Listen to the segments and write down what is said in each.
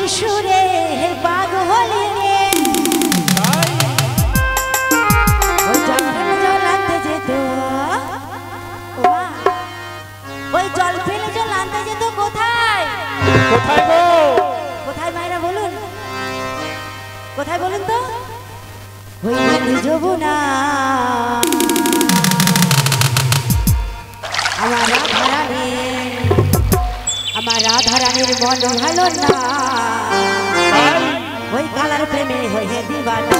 সুরে পাগল রে ওই জল আনতে যেত ওই জল ফেলে জল আনতে যেত কোথায় কোথায় গো কোথায় মায়েরা বলুন কোথায় বলুন তো ওই নদী যমুনা আমার রাধা রানীর মন ভালো না ওই কালার প্রেমে হয়ে দিবানা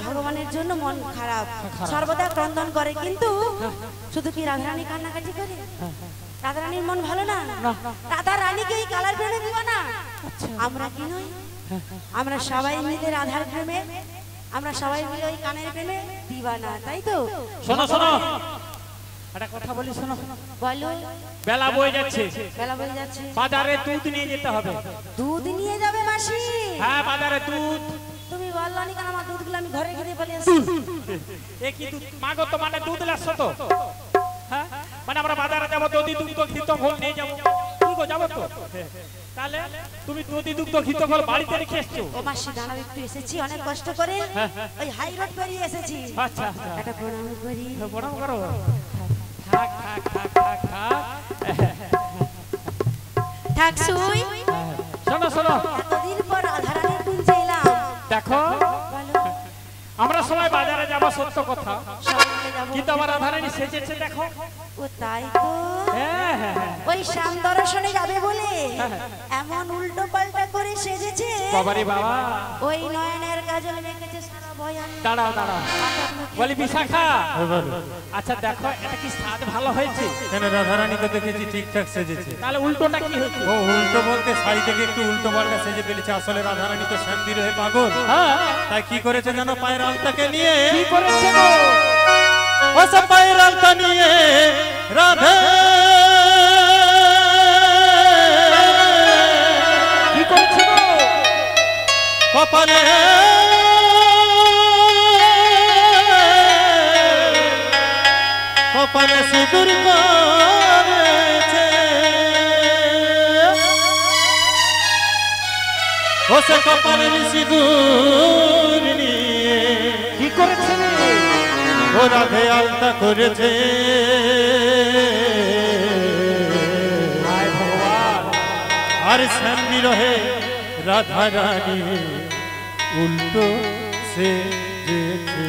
ভগবানের জন্য মন খারাপ সর্বদা ক্রন্দন করে কিন্তু শুধু কি রাধা রানী কান্নাকাটি করে রাধা রানীর মন ভালো না রাধা রানীকে এই কালার প্রেমে দিব না আমরা কি নই আমরা সবাই মিলে রাধার প্রেমে আমরা সবাই মিলে ওই কানের প্রেমে দিবানা তাই তো শোনো শোনো একটা কথা বলি শোনো বলো বেলা বয়ে যাচ্ছে বাজারে দুধ নিয়ে যেতে হবে দুধ নিয়ে যাবে মাসি হ্যাঁ বাজারে দুধ তুমি বললো নি কেন আমার দুধগুলো আমি ঘরে খেতে পারি আসি এ কি দুধ মাগো তো মানে দুধ লাসছো তো হ্যাঁ মানে আমরা বাজারে যাব দধি দুধ ঘিত ফল নিয়ে যাব কি গো যাব তো তাহলে তুমি দধি দুধ ঘিত ফল বাড়িতে রেখে এসছো ও মাসি দাঁড়াও একটু এসেছি অনেক কষ্ট করে ওই হাই রোড পেরিয়ে এসেছি আচ্ছা একটা প্রণাম করি প্রণাম করো থাক থাক থাক থাক থাক থাক সুই শোনো শোনো এতদিন পর রাধা রানীর কুঞ্জে এলাম দেখো আমরা সবাই বাজারে যাব সত্য কথা কিন্তু আমার রাধা রানী সেজেছে দেখো ও তাই তো ওই শ্যাম দর্শনে যাবে বলে এমন উল্টো পাল্টা করে সেজেছে বাবারে বাবা ওই নয়নের কাজল মেখেছে সারা দাঁড়াও দাঁড়াও বলি বিশাখা আচ্ছা দেখো এটা কি স্বাদ ভালো হয়েছে কেন রাধারানী তো দেখেছি ঠিকঠাক সেজেছে তাহলে উল্টোটা কি হয়েছে ও উল্টো বলতে শাড়ি থেকে একটু উল্টো পাল্টা সেজে ফেলেছে আসলে রাধারানী তো শ্যামবির হয়ে পাগল হ্যাঁ তাই কি করেছে জানো পায়ের আলতাকে নিয়ে কি করেছে গো ও সব পায়ের আলতা নিয়ে রাধে কি করেছে গো কপালে কপালে সিঁদুর করেছে ও সে কপালের সিঁদুর নিয়ে কি করেছে ও রাধে আলতা করেছে হায় ভগবান আর সামনে রহে রাধা রানী উল্টো সে যেছে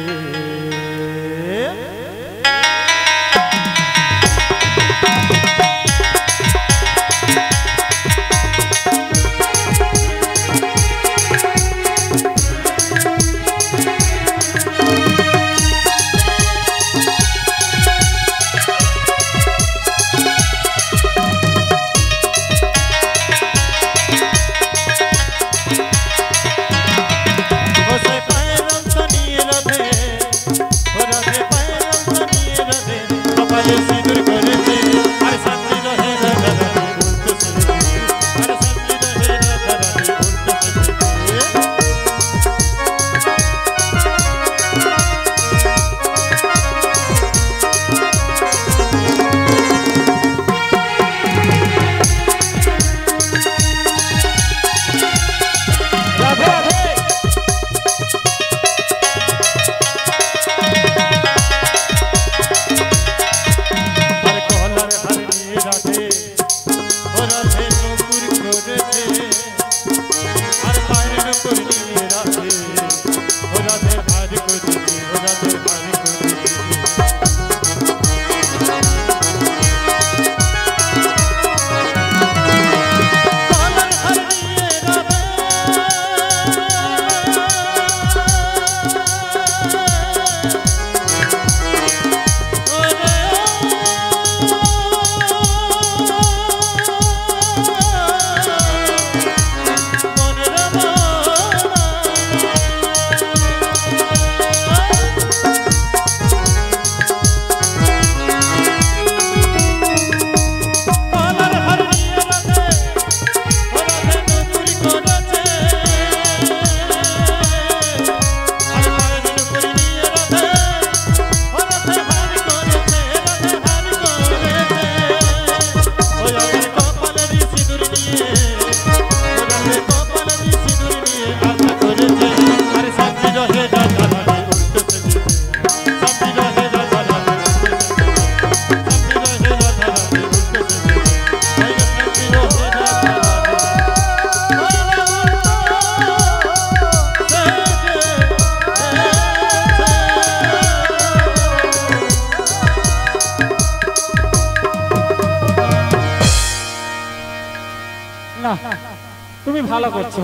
তুমি ভালো করছো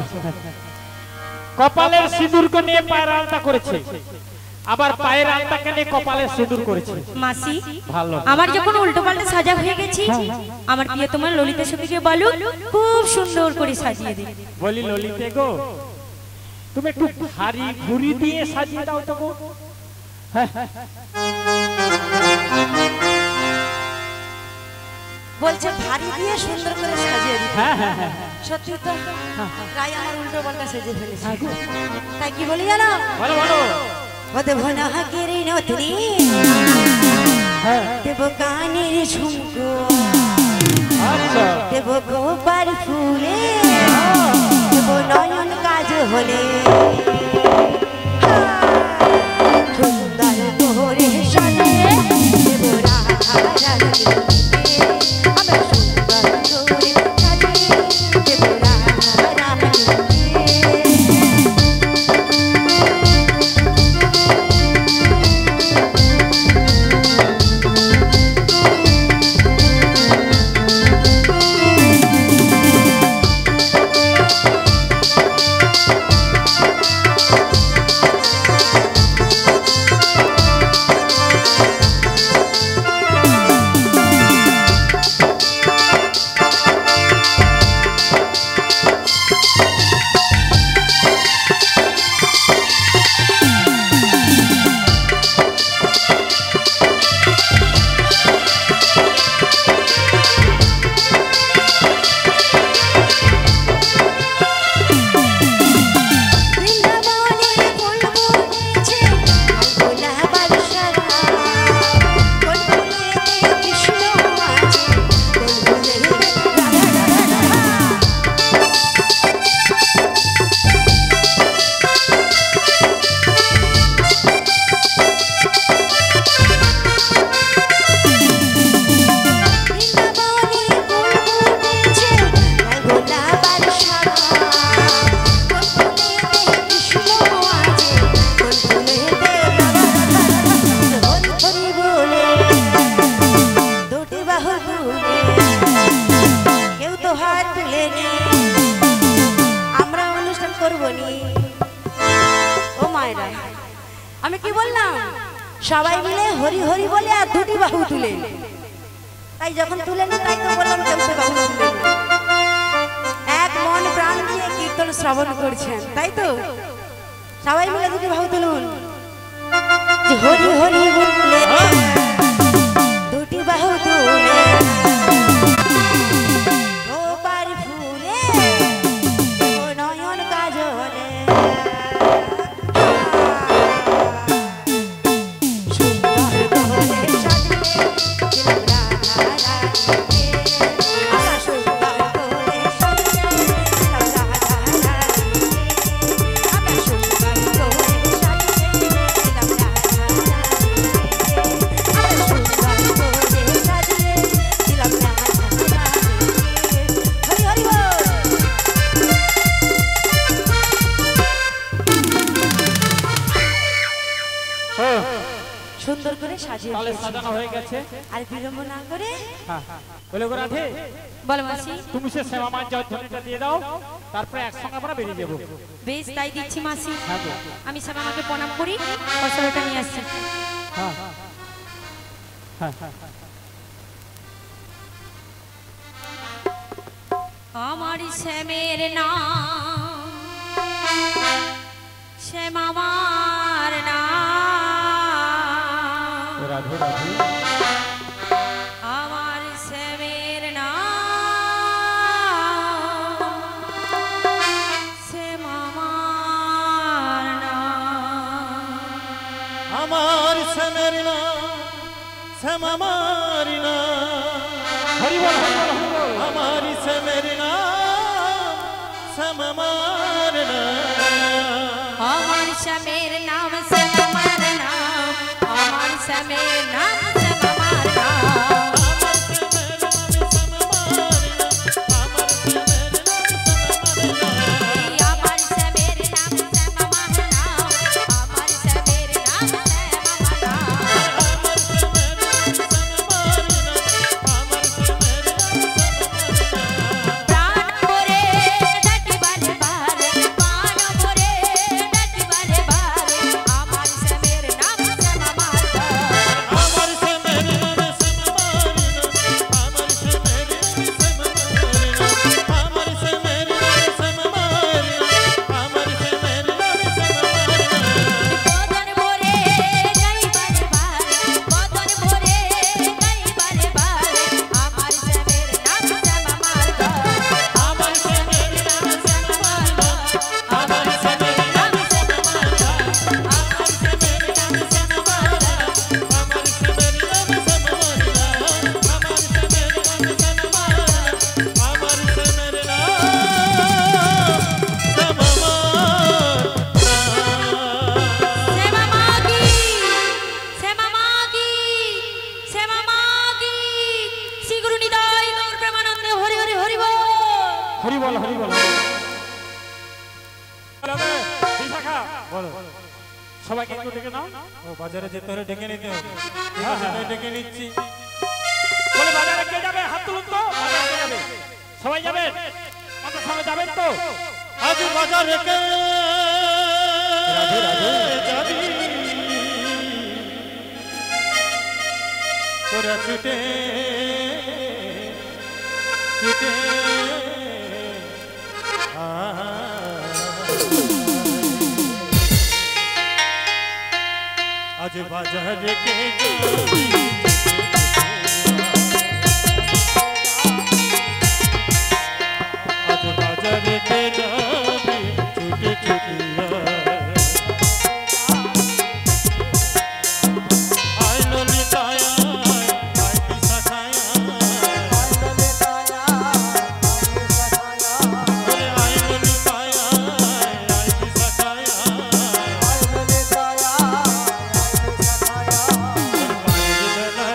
কপালের সিঁদুরকে নিয়ে পায়ের আলতা করেছে আবার পায়ের আলতাকে নিয়ে কপালের সিঁদুর করেছে মাসি ভালো আমার যখন উল্টো পাল্টা সাজা হয়ে গেছি আমার প্রিয় তোমার ললিতা সখীকে বলো খুব সুন্দর করে সাজিয়ে দিই বলি ললিতে গো তুমি একটু ভারী ঘুরি দিয়ে সাজিয়ে দাও তো গো বলছে ভারী দিয়ে সুন্দর করে সাজিয়ে দিই হ্যাঁ হ্যাঁ হ্যাঁ সত্যি তো গায়ে আমার উল্টো পাল্টা সেজে ফেলেছে তাই কি বলি জানো বলো বলো দেব না হাকেরি নতনি দেব কানের ঝুমকো আচ্ছা দেব গোপাল ফুলে দেব নয়ন কাজ হলে সুন্দর করে সাজে দেব রাধা রানী আমরা সুন্দর করে সাজে দেব রাধা রানী মায়েরা, আমি কি বললাম সবাই মিলে হরি হরি বলে আর দুটি বাহু তুলে, তাই যখন তুলে নি তাই তো বললাম চলছে বাহু তুলে এক মন প্রাণ দিয়ে কীর্তন শ্রবণ করছেন, তাই তো সবাই মিলে দুটি বাহু তুলুন। যে হরি হরি বলে দুটি বাহু তুলে গোপাল ফুলে নয়ন কাজলে সুন্দর করে সাজিয়ে তাহলে সাজানো হয়ে গেছে, আর বিলম্ব না করে বলে গো রাধে বল মাসি, তুমি সে শ্যামা মার জয়ধ্বনিটা দিয়ে দাও, তারপরে একসঙ্গে আমরা বেরিয়ে যাবো। বেশ তাই দিচ্ছি মাসি। হ্যাঁ গো। আমি সব আমাকে প্রণাম করি, ফসলটা নিয়ে আসছি। হ্যাঁ হ্যাঁ হ্যাঁ। আমার শ্যামের নাম শ্যাম আমার নাম, রাধে রাধে আমার শ্যামের নাম শ্যাম আমার নাম, আমার শ্যামের নাম শ্যাম আমার নাম, হরি বল হরি বল হরি বল। আমার শ্যামের নাম শ্যাম আমার নাম, আমার শ্যামের নাম শ্যাম আমার নাম, আমার শ্যামের নাম শ্যাম আমার নাম, আমার শ্যামের নাম শ্যাম আমার নাম, আমার শ্যামের নাম শ্যাম আমার নাম, প্রাণ ভরে ডাকি বারে বারে, প্রাণ ভরে ডাকি বারে বারে, আমার শ্যামের নাম শ্যাম আমার নাম, আমার শ্যামের নাম শ্যাম আমার নাম, আমার শ্যামের নাম শ্যাম আমার নাম, আমার শ্যামের নাম শ্যাম আমার নাম, আমার শ্যামের নাম শ্যাম আমার নাম, বদন ভরে গাই বারে বারে, বদন ভরে গাই বারে বারে, আমার শ্যামের নাম শ্যাম আমার নাম, আমার শ্যামের নাম শ্যাম আমার নাম, আমার শ্যামের নাম শ্যাম আমার নাম, আমার শ্যামের নাম শ্যাম আমার নাম, আমার শ্যামের নাম শ্যাম আমার নাম, আমার শ্যামের নাম শ্যাম আমার নাম, আমার শ্যামের নাম শ্যাম আমার নাম। শ্যামা মাগি, শ্যামা মাগি, শ্রীগুরু নিতাই গৌর প্রেমানন্দে হরি হরি হরি বল। হরি বল হরি বল। রাধে বিশাখা বলো, সবাইকে একটু ডেকে নাও। ও বাজারে যেতে হলে ডেকে নিতে হবে, ঠিক আছে তাই ডেকে নিচ্ছি। বলে বাজারে কে যাবে হাত তুলুন তো, বাজারে কে যাবে? সবাই যাবেন? আমাদের সঙ্গে যাবেন তো? আজ বাজারে কে রাধে রাধে যাবি তোরা ছুটে ছুটে আজ বাজারে কে যাবি আজ বাজারে কে যাবি ছুটে ছুটে আয় ললিতায়া আয় বিশাখায়া বলে আয় ললিতায়া আয় বিশাখায়া বাজে বেলা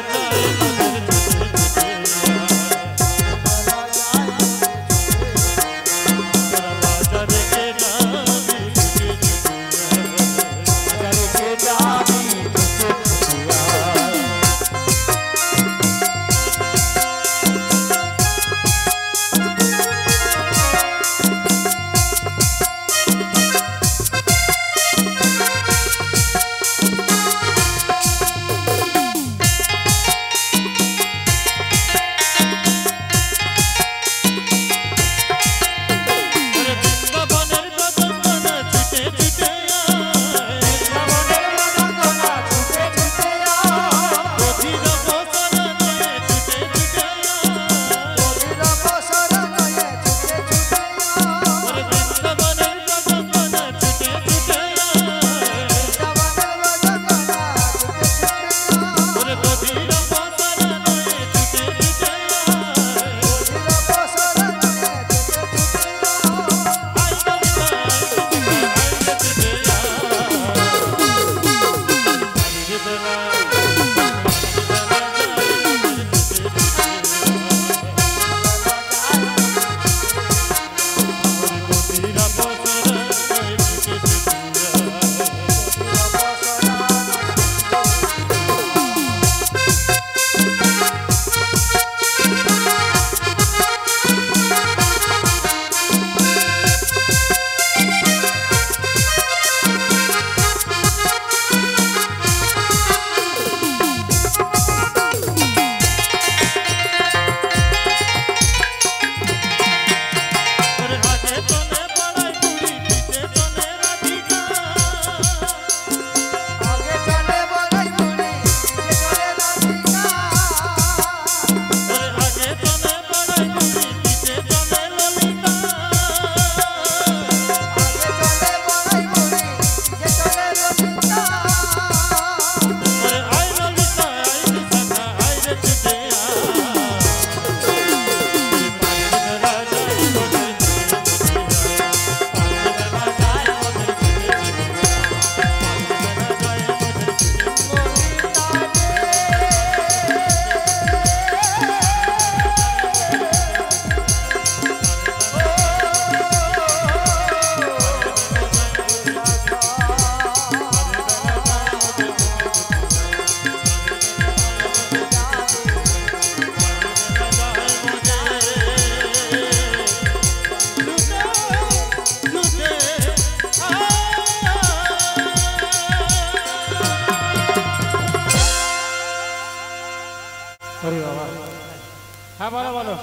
বলো বলো।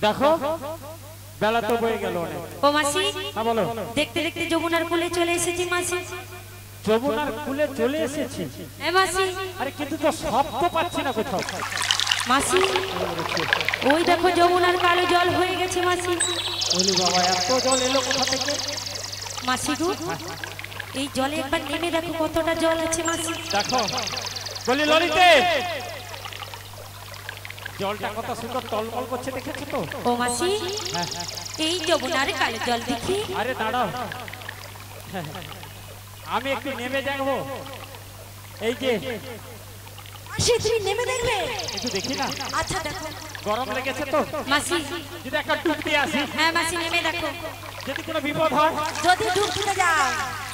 দেখো বেলা তো বয়ে গেল অনেক। ও মাসি, হ্যাঁ বলো। দেখতে দেখতে যমুনার কোলে চলে এসেছি মাসি। যমুনার কুলে চলে এসেছি। হ্যাঁ মাসি। আরে কিন্তু তো শব্দ পাচ্ছি না কোথাও। মাসি ওই দেখো যমুনার কালো জল হয়ে গেছে মাসি। বলি বাবা এত জল এলো কোথা থেকে? মাসি গো, এই জলে একবার নেমে দেখো কতটা জল আছে মাসি। দেখো বলি ললিতে, জলটা কত সুন্দর টলমল করছে দেখেছো তো? ও মাসি, এই যমুনার কালো জল দেখি। আরে দাঁড়াও, আমি একটু নেমে দেখবো। এই যে মাসি তুমি নেমে দেখবে? একটু দেখি না। আচ্ছা দেখো। গরম লেগেছে তো মাসি। যদি একটা ডুব দিয়ে আসি। হ্যাঁ মাসি নেমে দেখো। যদি কোনো বিপদ হয়? যদি ডুব দিতে যাও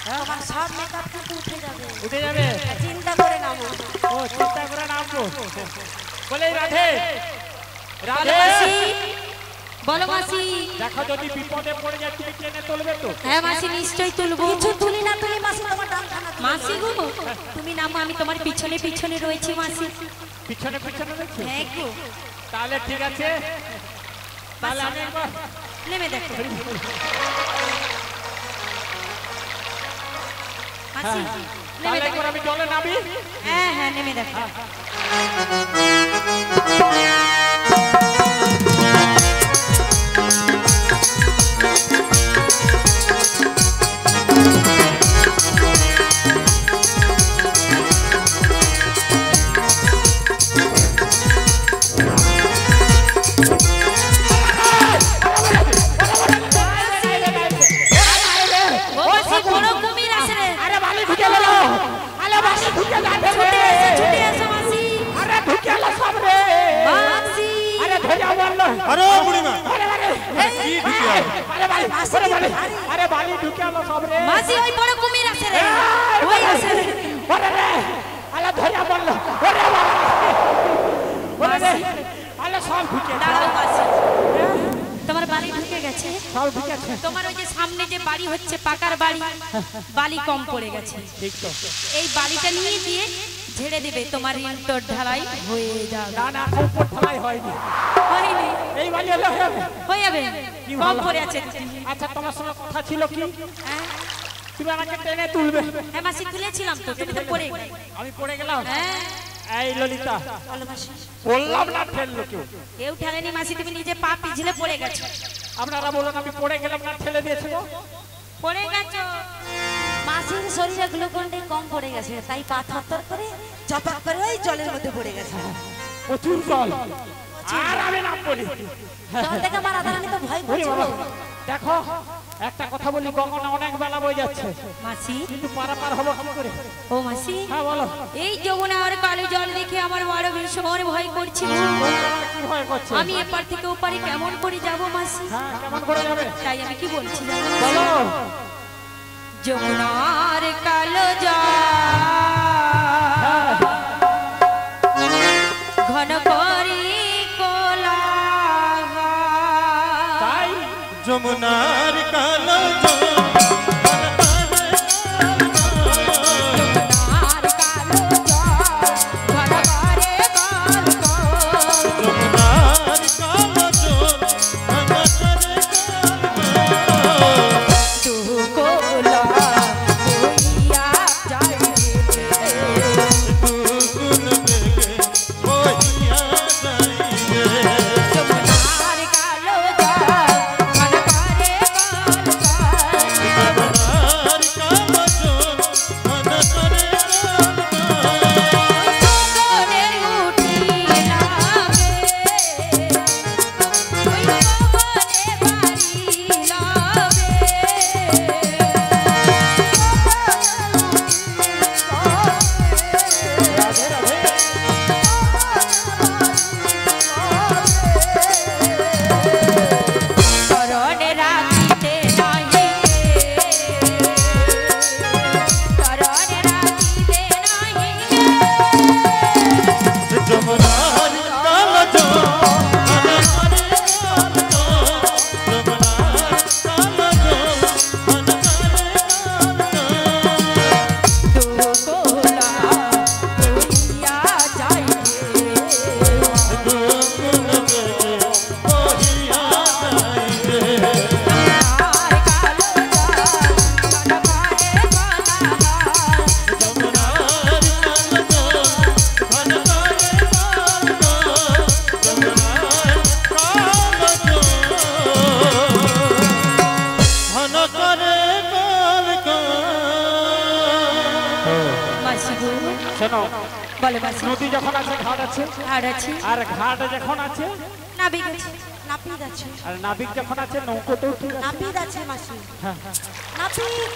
তোমার সব মেকআপ কিন্তু উঠে যাবে। উঠে যাবে? চিন্তা করে নামো। ও চিন্তা করে নামবো। বলে রাধে বলো রাধে। মাসি, বলো মাসি। দেখো যদি বিপদে পড়ে যায় তুমি টেনে তুলবে তো? হ্যাঁ মাসি নিশ্চয়ই তুলবো। কিছু তুলি না তুলি মাসি তোমার দাম খানা। মাসি গো তুমি নামো, আমি তোমার পিছনে পিছনে রয়েছি মাসি। পিছনে পিছনে দেখছি। হ্যাঁ গো। তাহলে ঠিক আছে, তাহলে আমি একবার নেমে দেখো মাসি। তাহলে একবার আমি জলে নামি। হ্যাঁ হ্যাঁ নেমে দেখো। আরে বুড়িমা কি ঢুকে আরে বালি ঢুকে আলো সব রে। মাসি ওই বড় কুমির আছে রে, ওই আছে রে। ওরে রে আলো ধরিয়া বলল। ওরে বাবা ওরে রে আলো সব ঢুকে। দাঁড়াও মাসি, তোমার বাড়ি ঢুকে গেছে। সব ঢুকে আছে। তোমার ওই যে সামনে যে বাড়ি হচ্ছে পাকার বাড়ি, বালি কম পড়ে গেছে। ঠিক তো। এই বালিটা নিয়ে দিয়ে ঝেড়ে দেবে, তোমার ইন্টর ঢালাই হয়ে যাবে। না না উপর ঢালাই হয়নি। হয়নি? এই বালি হলো হয়ে যাবে, কি কম ভালো। পড়ে আছে। আচ্ছা তোমার সঙ্গে কথা ছিল কি? হ্যাঁ তুমি আমাকে টেনে তুলবে। হ্যাঁ মাসি তুলেছিলাম তো, তুমি তো পড়ে গেলে। আমি পড়ে গেলাম। হ্যাঁ এই ললিতা বলো মাসি। বললাম না ঠেললো কেউ। কেউ ঠেলেনি মাসি, তুমি নিজে পা পিছলে পড়ে গেছো। আপনারা বলুন আমি পড়ে গেলাম না ঠেলে দিয়েছে গো? পড়ে গেছো। মাসির শরীরে গ্লুকন্ডি কম পড়ে গেছে, তাই পা থরথর করে চপাক করে ওই জলের মধ্যে পড়ে গেছে। প্রচুর জল। আর আমি নামবো না। জল থেকে আমার রাধারানী তো ভয় ওরে করছিল। বাবা, দেখো একটা কথা বলি, গগনে অনেক বেলা বয়ে যাচ্ছে মাসি কিন্তু পারাপার হবো কি করে? ও মাসি, হ্যাঁ বলো। এই যমুনার কালো জল দেখে আমার বড় ভীষণ ভয় করছিল। তোমার কি ভয় করছে? আমি এপার থেকে ওপারে কেমন করে যাব মাসি? হ্যাঁ কেমন করে যাবে? তাই আমি কি বলছি জানো? বলো। যমুনার কালো জল ঘন করি কোলাহল। তাই যমুনার কালো জল যমুনার কালো জল ঘন করে কলকল। যমুনার কালো জল ভাঙা করে দুকোলা বইয়া যায় রে। দুগুণ বেগে বইয়া যাইবে। যমুনার কালো জল ঘন করে কলকল। মাসি গো শোনো বলে মাসি নদী যখন আছে ঘাট আছে আর আছে আর ঘাট যখন আছে নাবিক আছে নাপিত আছে আর নাবিক যখন আছে নৌকোতেও ঠিক আছে নাপিত আছে মাসি হ্যাঁ, নাপিত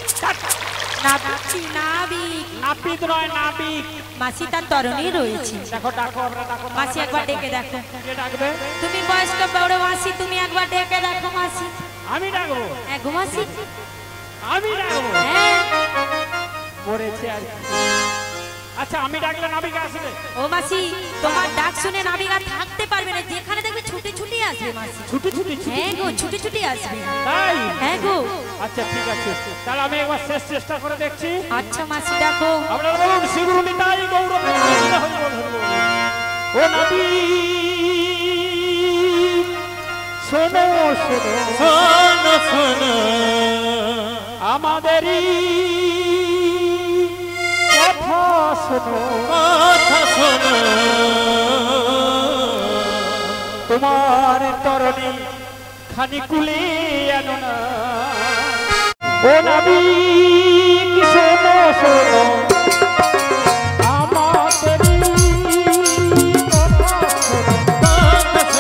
নাপিত নাবিক নাপিত নয় নাবিক মাসি তার তরণী রয়েছে দেখো ডাকো আমরা ডাকো মাসি একবার ডেকে দেখো কে ডাকবে তুমি বয়স্ক বড় মাসি তুমি একবার ডেকে দেখো মাসি আমি ডাকবো হ্যাঁ গো মাসি আমি ডাকবো হ্যাঁ মরেছে আর কি। আচ্ছা আমি ডাকলে নাবিক আসবে ও মাসি তোমার ডাক শুনে নাবিক আর থাকতে পারবে না যেখানে দেখবে ছুটে ছুটে আসবে মাসি ছুটি ছুটি ছুটি হ্যাঁ গো ছুটে ছুটে আসবে তাই হ্যাঁ গো আচ্ছা ঠিক আছে তাহলে আমি একবার শেষ চেষ্টা করে দেখছি আচ্ছা মাসি দেখো আপনারা বলুন শিগুরুনি তাই গৌরব ও নবী শোনো শোনো শোনো শোনো আমাদেরই কথা শোনো কথা শোনো তোমার তরণী খানি কুলি আনো না ও নবী শোনো শোনো আমাদেরই কথা শোনো কথা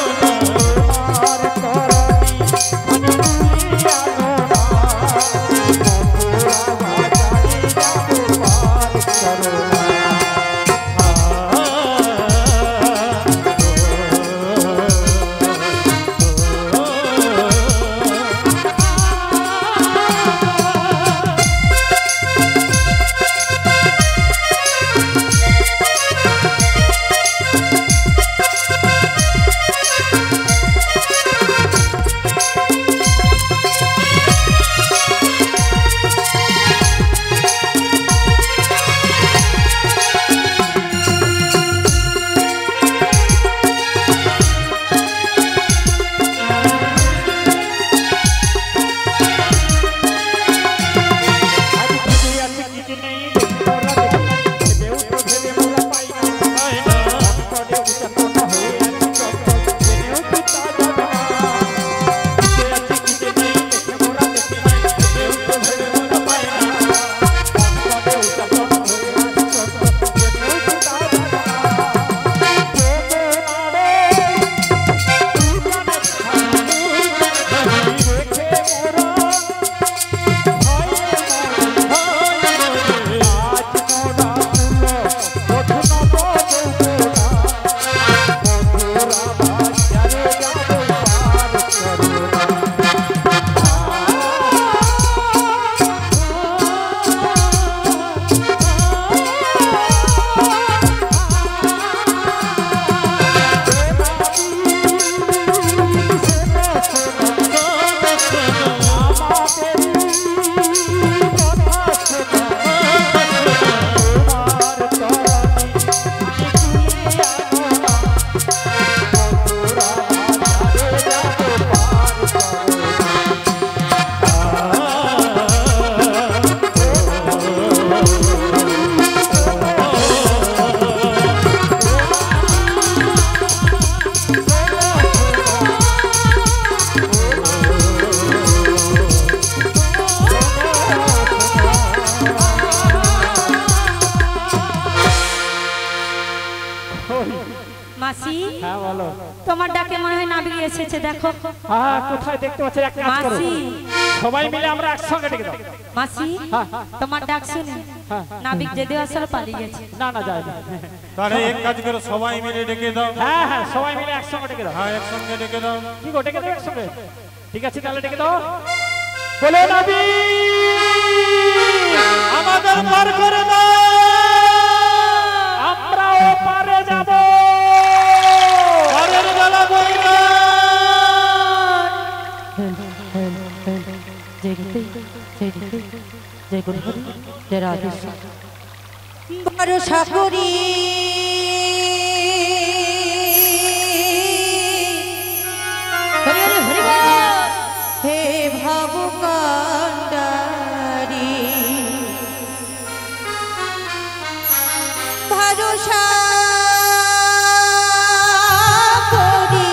শোনো তোমার তরণী খানি কুলি আনো না মাসি হ্যাঁ বলো তোমার ডাকে মনে হয় নাবিক এসেছে দেখো হ্যাঁ কোথায় দেখতে পাচ্ছি এক কাজ করো মাসি সবাই মিলে আমরা একসঙ্গে ডেকে দাও মাসি তোমার ডাক শুনে নাবিক যদি আসলে পালিয়ে গেছে না না যায় না তাহলে এক কাজ করো সবাই মিলে ডেকে দাও হ্যাঁ হ্যাঁ সবাই মিলে একসঙ্গে ডেকে দাও হ্যাঁ একসঙ্গে ডেকে দাও কি গো ডেকে দাও একসঙ্গে ঠিক আছে তাহলে ডেকে দাও বলে নবী আমাদের পার করে দাও আমরাও পারে যাব পারের বেলা বইবা ভরসা করি হে ভাব কান্ডারি ভরসা করি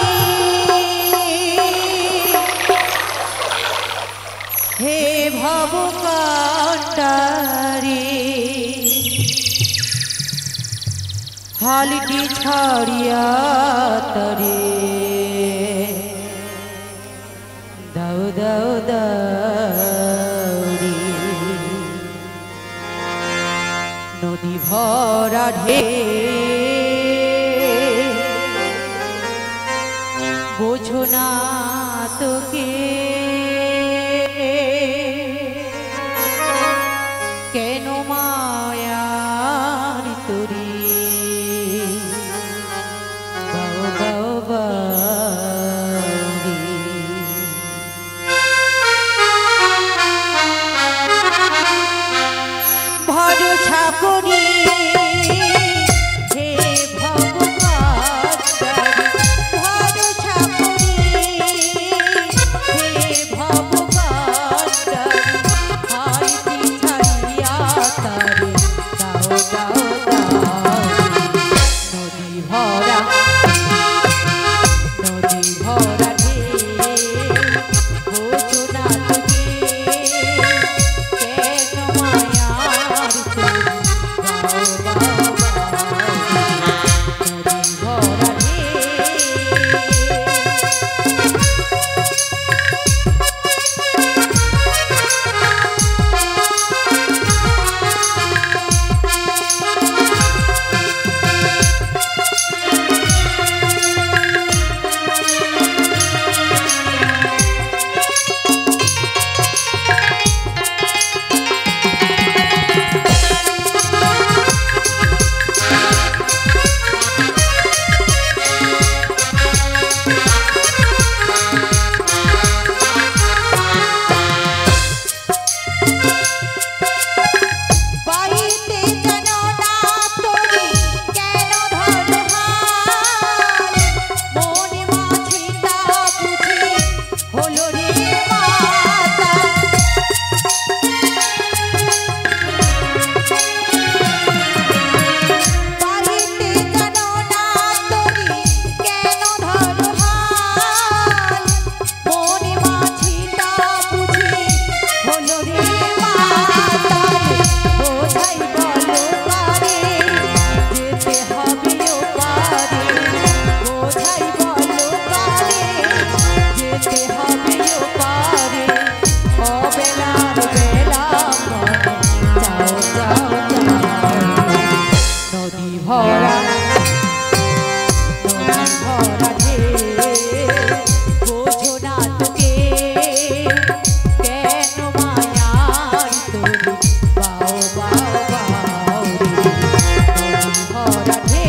হে ভব কান্ডারি হালটি ছাড়িয়া তরে দাও দাও দাউরি নদী ভরা ঢে বোঝো না তোকে কেন মায়ার তরি বাও বাও বাউরি ভরসা করি হে ভগবান ভরসা করি হে ভগবান হাইতি ছাড়িয়া তারে দাও দাও দাও নদী ভরা ঢে বোঝো না তোকে কেন মায়ার তরি বাও বাও বাউরি বাড়িতে যেন না তোরি কেন ধরো হাল মনে মাঝিটা বুঝি হলো রে মাতা বাড়িতে যেন না তোরি কেন ধরো হাল মনে মাঝিটা বুঝি হলো রে মাতা বোঝাই বলো পারে যেতে হবে ও পারে বোঝাই বলো পারে যেতে হবে ও পারে অবেলার বেলা মনে যাও যাও যাও নদী ভরা ঢে বোঝো না তোকে কেন মায়ার তরি বাও বাও বাউরি নদী ভরা ঢে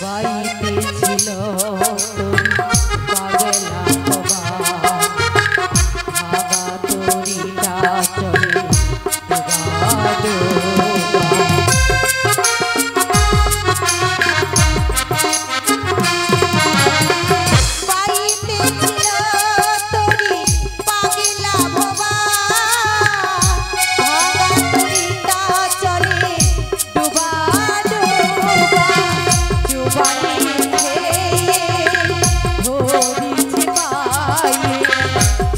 বাড়িতে ছিল তোরি পাগলা বাবা ভাবা তোরিটা চলে ডোবা ডোবা বাড়িতে ছিল তোরি পাগলা বাবা ভাবা তোরিটা চলে ডোবা ডোবা জুবানি খেয়ে ধরিছি পায়ে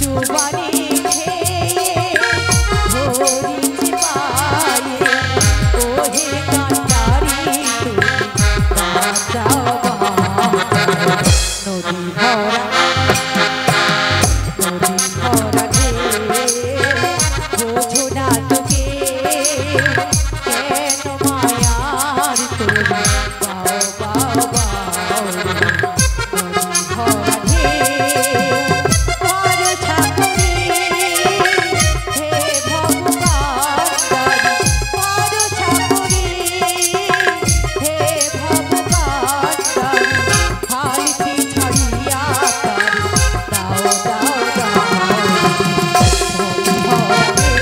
জুবানি খেয়ে ধরিছি পায়ে ওহে কান্ডারি তুমি বাঁচাও নদী ভরা ঢে বোঝো না তোকে কেন মায়ার তরি বাও বাও বাউরি নদী ভরা ঢে ভরসা করি হে ভগবান ভরসা করি হে ভগবান হালটি ছাড়িয়া তারে দাও দাও দাও নদী ভরা ঢে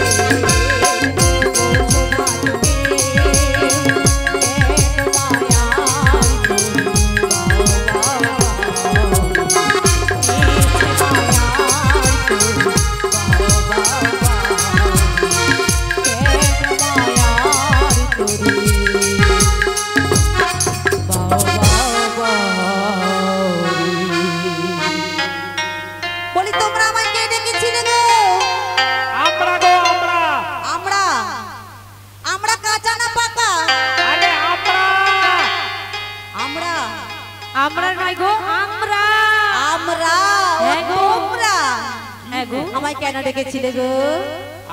আমায় কেন ডেকেছিলে গো?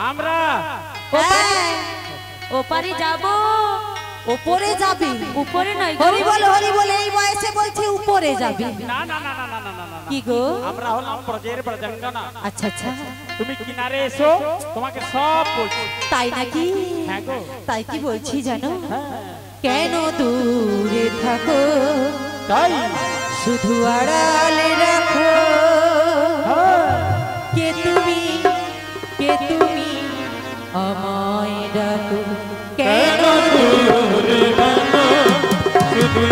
আমরা হ্যাঁ, ওপারে যাব। উপরে যাবি? উপরে নয় গো। হরি বল এই বয়সে বলছি উপরে যাবি? না না না না না না না না। কি গো? আমরা হলাম ব্রজের ব্রজাঙ্গনা। আচ্ছা আচ্ছা, তুমি কিনারে এসো, তোমাকে সব বলছি। তাই নাকি? হ্যাঁ গো। তাই কি বলছি জানো? হ্যাঁ। কেন দূরে থাকো, তাই শুধু আড়ালে রাখো। কে তুমি আমায় ডাকো, কেন দূরে থাকো, শুধু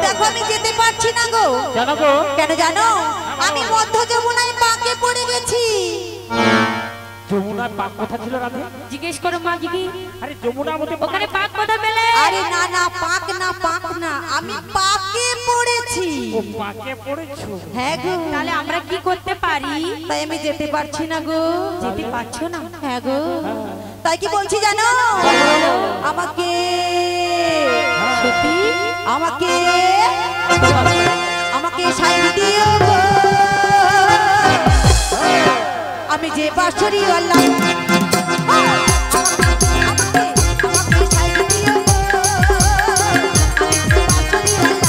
দেখো আমি যেতে পারছি না গো। জানো গো? কেন জানো? আমি মধ্য যমুনায় পাকে পড়ে গেছি। যমুনার পাক কথা ছিল রাধে? জিজ্ঞেস করো মা কি? আরে যমুনার মধ্যে ওখানে পাক কথা পেলে? আরে না না, পাক না, আমি পাকে পড়েছি। ও পাকে পড়েছো? হ্যাঁ গো। তাহলে আমরা কি করতে পারি? তাই আমি যেতে পারছি না গো। যেতে পারছো না? হ্যাঁ গো। তাই কি বলছি জানো? আমাকে সত্যি আমাকে সাইড দিও গো। আমি যে বাঁশরি ওয়ালা, আমাকে সাইড দিও গো। আমি যে বাঁশরি ওয়ালা।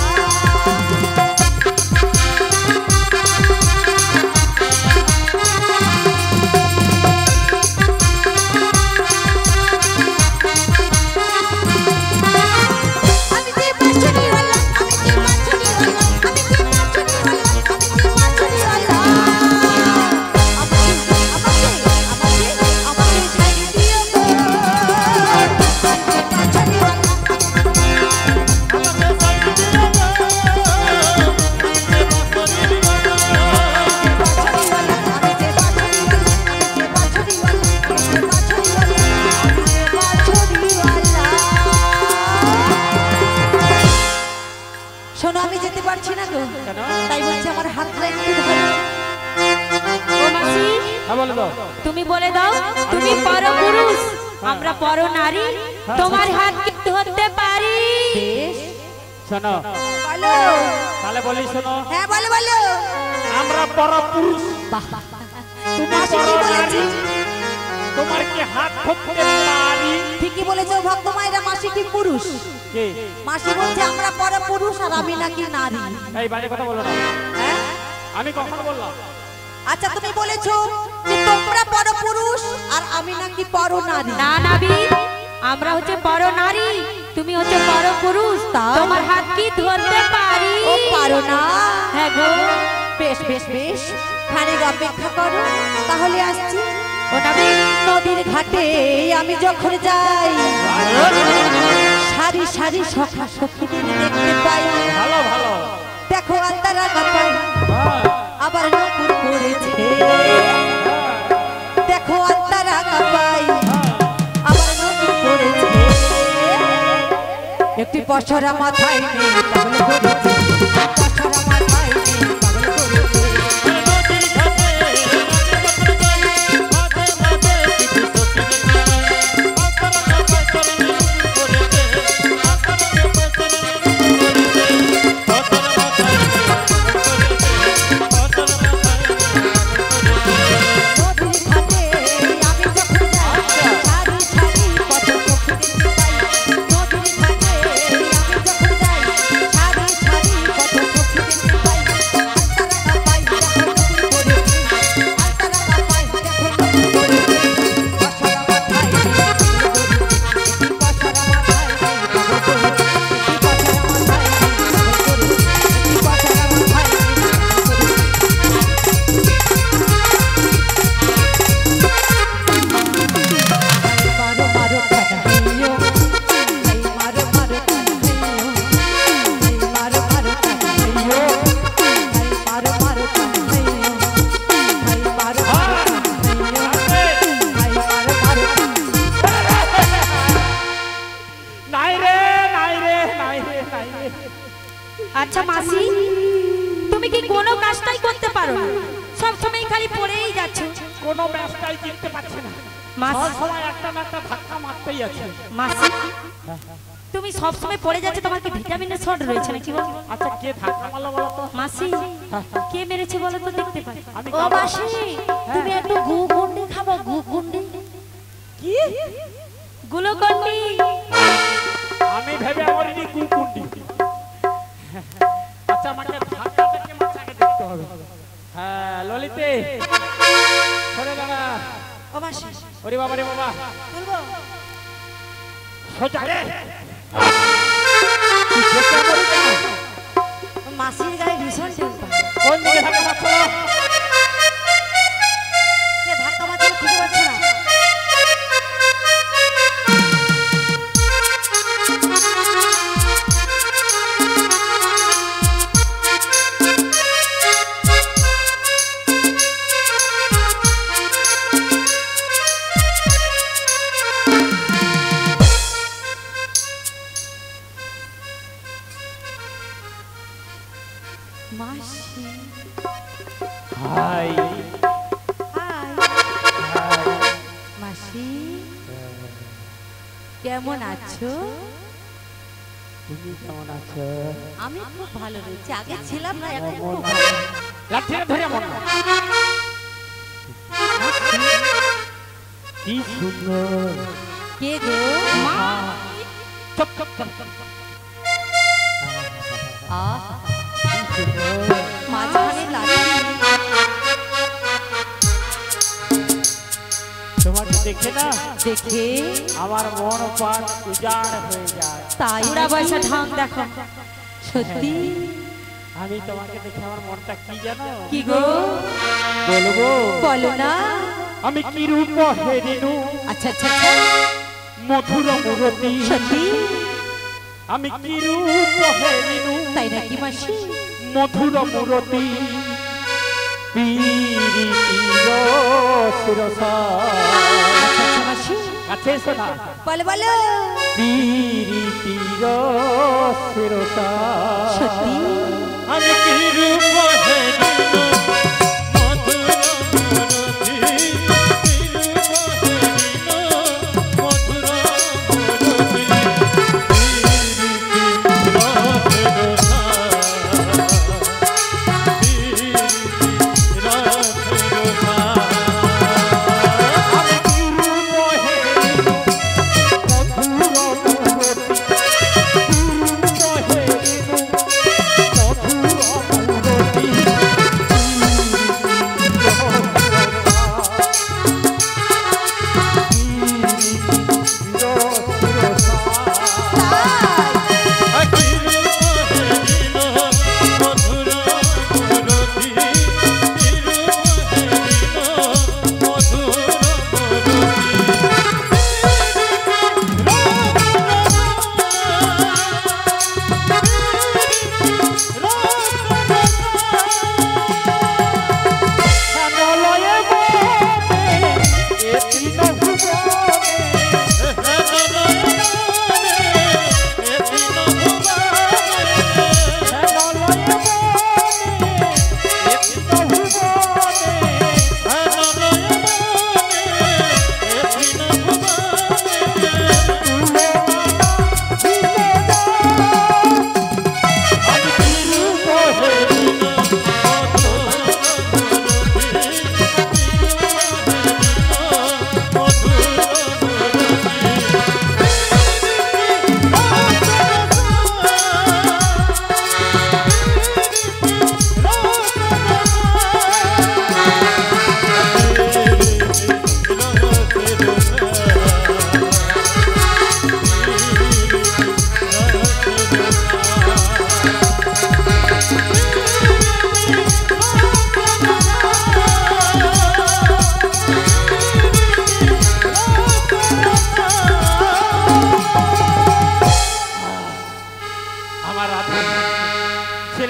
শোনো আমি যেতে পারছি না গো, তাই বলছি আমার হাতটা একটু ধরো। ও মাসি, হ্যাঁ বলে দাও। তুমি বলে দাও, তুমি পরপুরুষ, আমরা পর নারী, তোমার হাত কি ধরতে পারি? বেশ, শোনো বলো। তাহলে বলি শোনো, হ্যাঁ বলো বলো। আমরা পরপুরুষ। তুমি মাসি কি বড় বলেছে? নারী, তোমার কি হাত ধরতে পারি? ঠিকই বলেছো ভক্ত মায়েরা, মাসি কি পুরুষ? কে? মাসি বলছে আমরা পর পুরুষ আর আমি নাকি নারী। এই বাজে কথা বলো না। হ্যাঁ? আমি কখন বললাম? আচ্ছা তুমি বলেছো যে তোমরা পর পুরুষ আর আমি নাকি পর নারী। না নাবি, আমরা হচ্ছে বড় নারী, তুমি হচ্ছে বড় পুরুষ। তাই? তোমার হাত কি ধরতে পারি? ও পারো না? হ্যাঁ গো। বেশ বেশ বেশ, খানিক অপেক্ষা করো, তাহলে আসছি। ও নাবি, নদীর ঘাটে আমি যখন যাই, সারি সারি সখা সখীদের দেখতে পাই। ভালো ভালো। দেখো আলতারা কাপাই, হ্যাঁ, আবার নপুর পড়েছে। দেখো আলতারা কাপাই, আবার নপুর পড়েছে। একটি পশরা মাথায় নেই পাগল করেছে, পশরা মাথায় নেই পাগল করেছে। নদীর ঘাটে আমি যখন যাই, সারি সারি কত সখী দেখতে পাই। নদীর ঘাটে আমি যখন যাই, সারি সারি কত সখী দেখতে পাই। আলতারা কাপাই, দেখো নপুর পড়েছে। আলতারা কাপাই, দেখো নপুর পড়েছে। পশরা মাথায় নেই পাগল করেছে, পশরা মাথায় নেই পাগল করেছে, পশরা মাথায় নেই পাগল করেছে, পশরা মাথায় নেই পাগল করেছে। মারো মারো কানাইও, এই মারো মারো কানাইও, এই মারো মারো কানাইও, এই মারো মারো কানাইও, এই মারো মারো কানাইও, এই মারো মারো। নাই রে, নাই রে, নাই রে, নাই রে। আচ্ছা মাসি, তুমি কি কোনো কাজটাই করতে পারো না? সব সময় খালি পড়েই যাচ্ছ। কোনো ব্যবসায় জিততে পারছে না। মাসি, সব সময় একটা না একটা ধাক্কা মারতেই আছে। মাসি, তুমি সব সময় পড়ে যাচ্ছে, তোমার কি ভিটামিনের শর্ট রয়েছে নাকি বলো? আচ্ছা কে ধাক্কা মারলো বলো তো? মাসি, কে মেরেছে বলো তো, দেখতে পাই। আমি ও মাসি, তুমি একটু গুগুন্ডি খাবো, গুগুন্ডি। কি? গ্লুকন্ডি। আমি ভেবে আমারই কুকুন্ডি। আচ্ছা আমাকে ধাক্কা থেকে মাথাকে দেখতে হবে। হ্যাঁ ললিতে, সরে বাবা। ও মাসি, ওরে বাবা রে বাবা, তুলবো? সোজা রে। তুই চেষ্টা করি কেন? মাসির গায়ে ভীষণ টেম্পার। কোন দিকে ধাক্কা মারছো? কে ধাক্কা মারছে খুঁজে পাচ্ছি না। মাসি, হাই হাই। মাসি, কেমন আছো? তুমি কেমন আছো? আমি খুব ভালো রয়েছি, আগে ছিলাম না, এখন খুব ভালো। লাঠিটা ধরে মন না। কি সুন্দর। কে গো? Chop chop chop chop. আহ, কি সুন্দর। মাঝখানে লাঠি। তোমাকে দেখে না দেখে আমার মন প্রাণ উজাড় হয়ে যায়। তাই বুড়া বয়সে ঢং দেখো। সত্যি? আমি তোমাকে দেখে আমার মনটা কি জানো কি গো? বলবো? বলো না। আমি কি রূপ হেরিনু আচ্ছা আচ্ছা আচ্ছা, মধুর মুরতি। সত্যি? আমি কি রূপ হেরিনু তাই নাকি মাসি? মধুর মুরতি। পীরিতির সুরসা। আচ্ছা আচ্ছা মাসি, কাছে এসো না। বলো বলো। পীরিতির সুরসা। সত্যি? আমি কি রূপ হেরিনু মধুর মুরতি। মধুর মুরতি।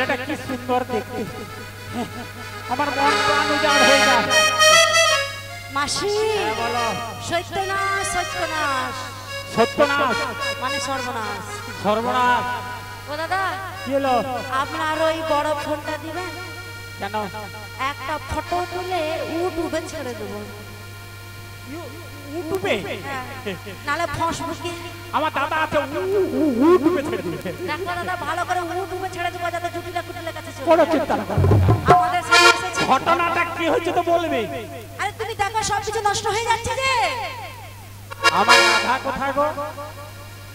ছেলেটা কি সুন্দর দেখতে, আমার মন প্রাণ উজাড় হয়ে যায়। মাসি হ্যাঁ, বলো। সত্যনাশ সত্যনাশ সত্যনাশ মানে সর্বনাশ। সর্বনাশ। ও দাদা কি হলো? আপনার ওই বড় ফোনটা দিবেন, কেন? একটা ফটো তুলে ইউটিউবে ছেড়ে দেবো। ইউটিউবে? হ্যাঁ, নাহলে ফেসবুকে। আমার দাদা আছে, ইউটিউবে ছেড়ে দিবে। দেখো দাদা ভালো করে ইউটিউবে ছেড়ে দেবো যাতে জুটিলা কুটিলা কাছে চলে কোনো চিন্তা না করো। আমাদের সাথে এসেছে। ঘটনাটা কি হয়েছে তো বলবে। আরে তুমি দেখো সবকিছু নষ্ট হয়ে যাচ্ছে যে। আমার রাধা কোথায় গো?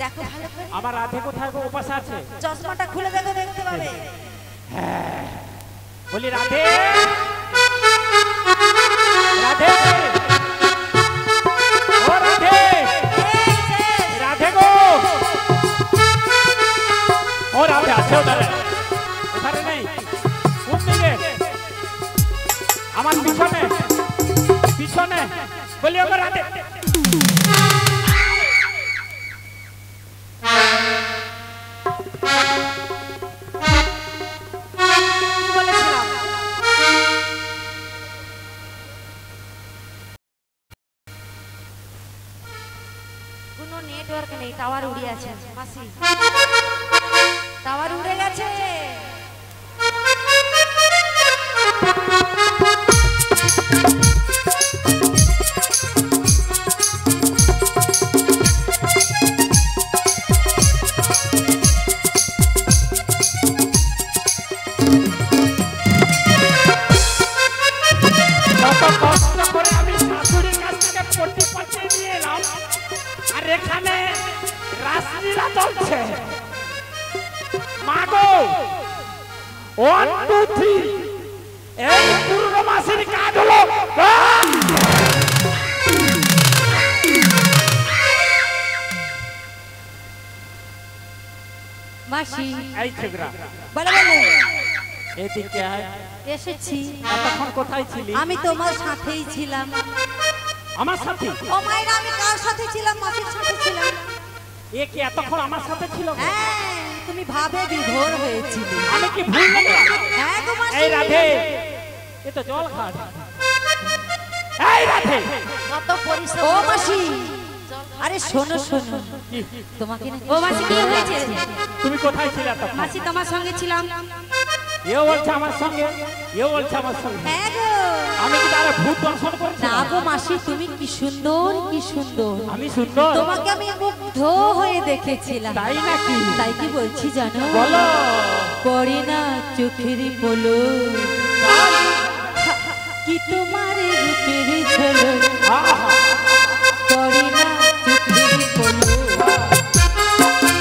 দেখো ভালো করে আমার রাধে কোথায় গো? উপাসে আছে। চশমাটা খুলে দেখো, দেখতে পাবে। বলি রাধে, রাধে, ও রাধে, এই যে, রাধে গো, ও রাধে আছে ওখানে, ওখানে নেই। কোন দিকে? আমার পিছনে, পিছনে। বলি আমার রাধে। কি বলেছিলাম? কোনো নেটওয়ার্ক নেই, টাওয়ার উড়ে আছে। মাসি টাওয়ার উড়ে গেছে। কত কষ্ট করে আমি শাশুড়ির কাছ থেকে পট্টি পাঠিয়ে নিয়ে এলাম, আর এখানে রাসলীলা চলছে। মা গো, 1 2 3 এই পুরনো মাসির কাজ হলো। মাসি এই ছেগরা বলে বলে এদিকে আয়। এসেছি। এতক্ষণ কোথায় ছিলি? আমি তোমার সাথেই ছিলাম। আমার সাথে? ও মায়েরা, আমি কার সাথে ছিলাম? মাসির সাথে ছিলাম। এ কি এতক্ষণ আমার সাথে ছিল গো? হ্যাঁ, তুমি ভাবে বিভোর হয়েছিলে। আমি কি ভুল বললাম? হ্যাঁ গো মাসি। এই রাধে, এ তো জল খাট। এই রাধে, কত পরিশ্রম। ও মাসি, আরে শোনো শোনো, তোমাকে না। ও মাসি কি হয়েছে? তুমি কোথায় ছিলে এতক্ষণ? মাসি তোমার সঙ্গে ছিলাম। এও বলছে আমার সঙ্গে, এও বলছে আমার সঙ্গে। হ্যাঁ গো। আমি কি তারা ভূত দর্শন করছি? না গো মাসি, তুমি কি সুন্দর, কি সুন্দর। আমি সুন্দর? তোমাকে আমি মুগ্ধ হয়ে দেখেছিলাম। তাই নাকি? তাই কি বলছি জানো? বলো। পড়ে না চোখের পলক, কি তোমার রূপের ঝলক। আহা, পড়ে না চোখের পলক,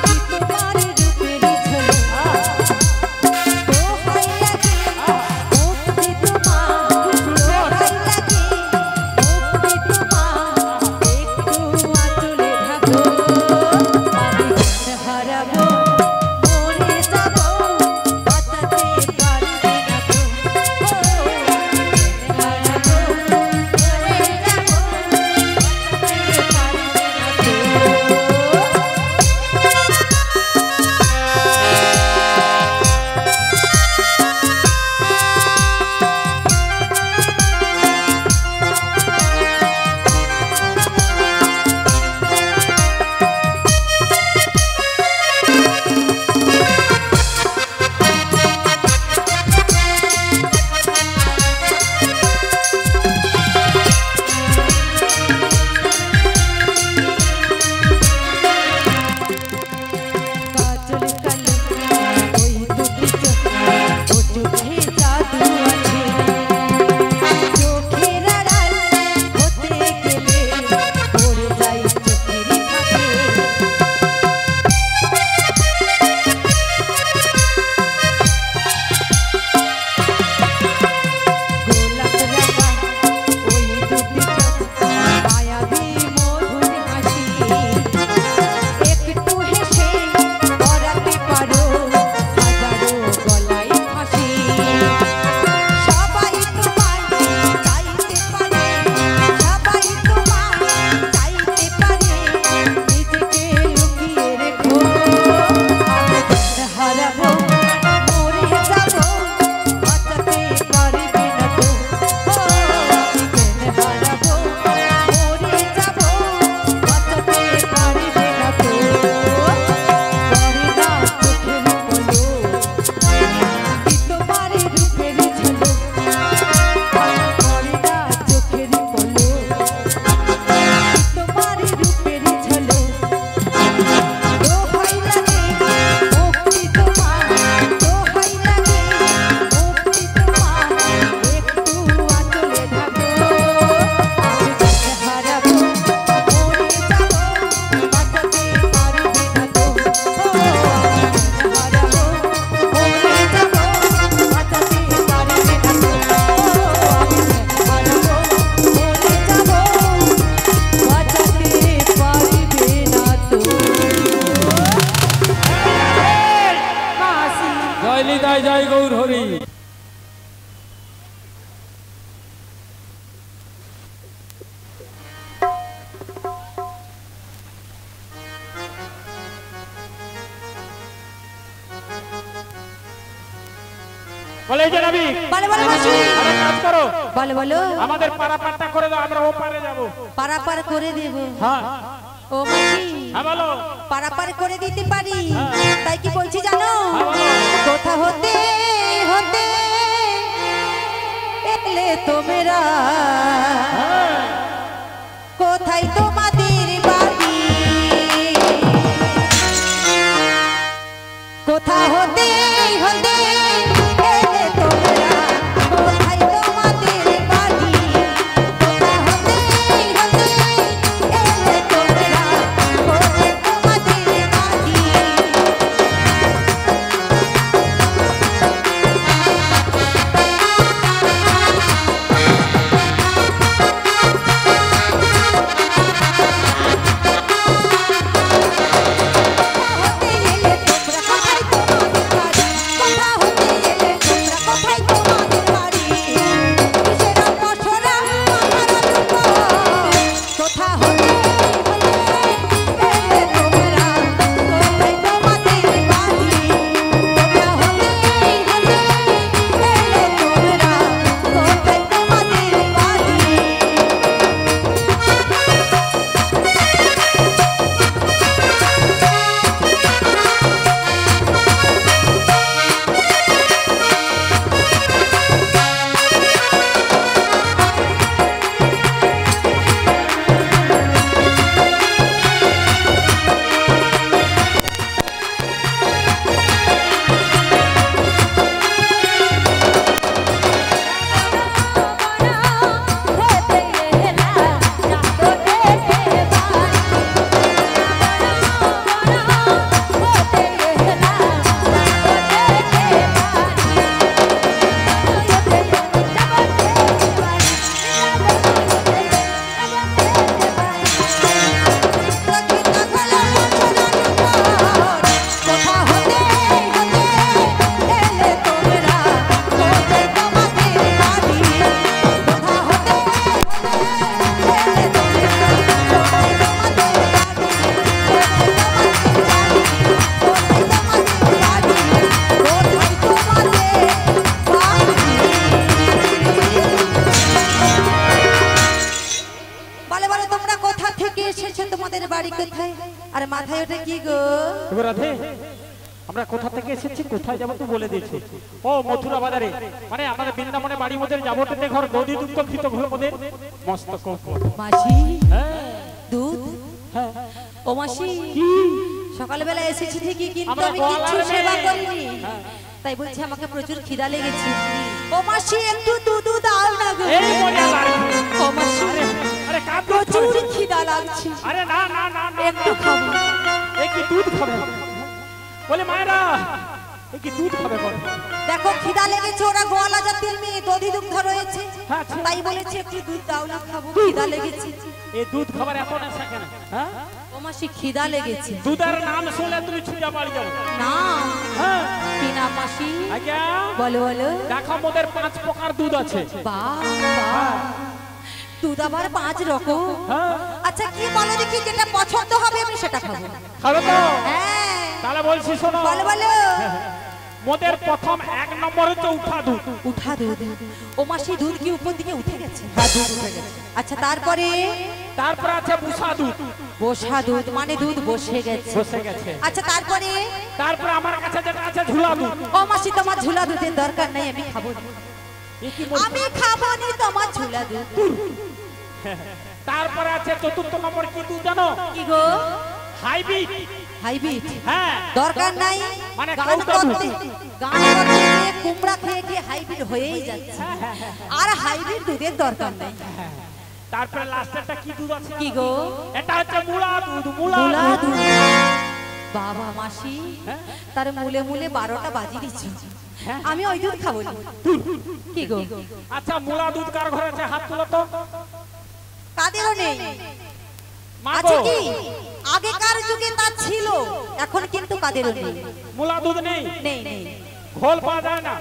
কি তোমার রূপের ঝলক। দোহাই লাগে মুক্তি তোমার, দোহাই লাগে মুক্তি তোমার। একটু আঁচলে ঢাকো, আমি মন হারাবো, মরে যাবো, বাঁচাতে পারবে না তো। মন হারাবো, মরে যাবো, বাঁচাতে পারবে না তো। জয় জয় গৌর হরি। বলে যে নবী বলে বলে মাসি আরে কাজ করো, বলে বলো আমাদের পারাপারটা করে দাও, আমরা ওপারে যাব। পারাপার করে দেব। হ্যাঁ ও মাসি হ্যাঁ বলো। পারাপার করে দিতে পারি, তাই কি বলছি জানো? হ্যাঁ, বলো। কোথা হতে হতে এলে তোমরা, কোথায় তোমাদের বাড়ি? কোথা হতে হতে এলে তোমরা, কোথায় তোমাদের বাড়ি? কোথা হতে হতে এলে তোমরা, কোথায় তোমাদের বাড়ি? আমরা কোথা থেকে এসেছি, কোথায় যাবো তুই বলে দিয়েছি। ও মথুরা বাজারে, মানে আমাদের বৃন্দাবনে বাড়ি মোদের যাবতীয় ঘর দধি দুগ্ধ ক্ষিত ঘর মোদের মস্ত কৌপর। মাসি হ্যাঁ দুধ, হ্যাঁ ও মাসি সকালবেলা এসেছি ঠিকই, কিন্তু আমার আমি গলা কিচ্ছু নেই। সেবা করিনি, তাই বলছি আমাকে প্রচুর খিদা লেগেছে। ও মাসি একটু দুধ দাও না গো। এই মজা লাগে। ও মাসি আরে আরে কাজ প্রচুর খিদা লাগছে, আরে না না না না একটু খাবো। এ কি দুধ খাবে? বলে মায়েরা এ কি দুধ খাবে বল? দেখো খিদা লেগেছে, ওরা গোয়ালা জাতির মেয়ে, দধি দুগ্ধ রয়েছে, হ্যাঁ, তাই বলেছে একটু দুধ দাও না, খাবো, খিদা লেগেছে। এই দুধ খাবার এত নেশা কেন? হ্যাঁ ও মাসি খিদা লেগেছে। দুধের নাম শুনলে তুমি ছুটে বাড়ি যাও। না হ্যাঁ কি নাম মাসি? আজ্ঞা বলো বলো। দেখো মোদের 5 প্রকার দুধ আছে। বাহ বাহ, দুধ আবার 5 রকম। হ্যাঁ আচ্ছা কি বলো দেখি, যেটা পছন্দ হবে আমি সেটা খাবো। খাবে তো? হ্যাঁ তাহলে বলছি শোনো, বলো বলো। মোদের প্রথম 1 নম্বর হচ্ছে উঠা দুধ। উঠা দুধ। ও মাসি দুধ কি উপর দিকে উঠে গেছে? হ্যাঁ দুধ উঠে গেছে। আচ্ছা তারপরে? তারপর আছে বুসা দুধ। বসা দুধ মানে দুধ বসে গেছে। বসে গেছে। আচ্ছা তারপরে? তারপর আমার কাছে যেটা আছে ঝুলা দুধ। ও মাসি তোমার ঝুলা দুধের দরকার নাই, আমি খাবো না। এ কি বলছো? আমি খাবো না তোমার ঝুলা দুধ। তারপরে আছে চতুর্থ নম্বর কি দুধ জানো? কি গো? হাইব্রিড। হাইব্রিড? হ্যাঁ দরকার নাই, মানে গান কৌটা করতে দুধ। গান করতে গিয়ে কুমড়া খেয়ে খেয়ে হাইব্রিড হয়েই যাচ্ছে, আর হাইব্রিড দুধের দরকার নাই। তারপরে লাস্টেরটা কি দুধ আছে? কি গো? এটা হচ্ছে মুলা দুধ। মুলা মুলা দুধ। দুধ। বাবা মাসি তার মূলে মূলে 12টা বাজি দিচ্ছি, আমি ওই দুধ খাবো না। কি গো? আচ্ছা মুলা দুধ কার ঘরে আছে হাত তুলো তো? কাদেরও নেই। মা আছে গো, কি? আগেকার যুগে তা ছিল, এখন কিন্তু কাদেরও নেই। মুলা দুধ নেই। নেই নেই। ঘোল পাওয়া যায় না।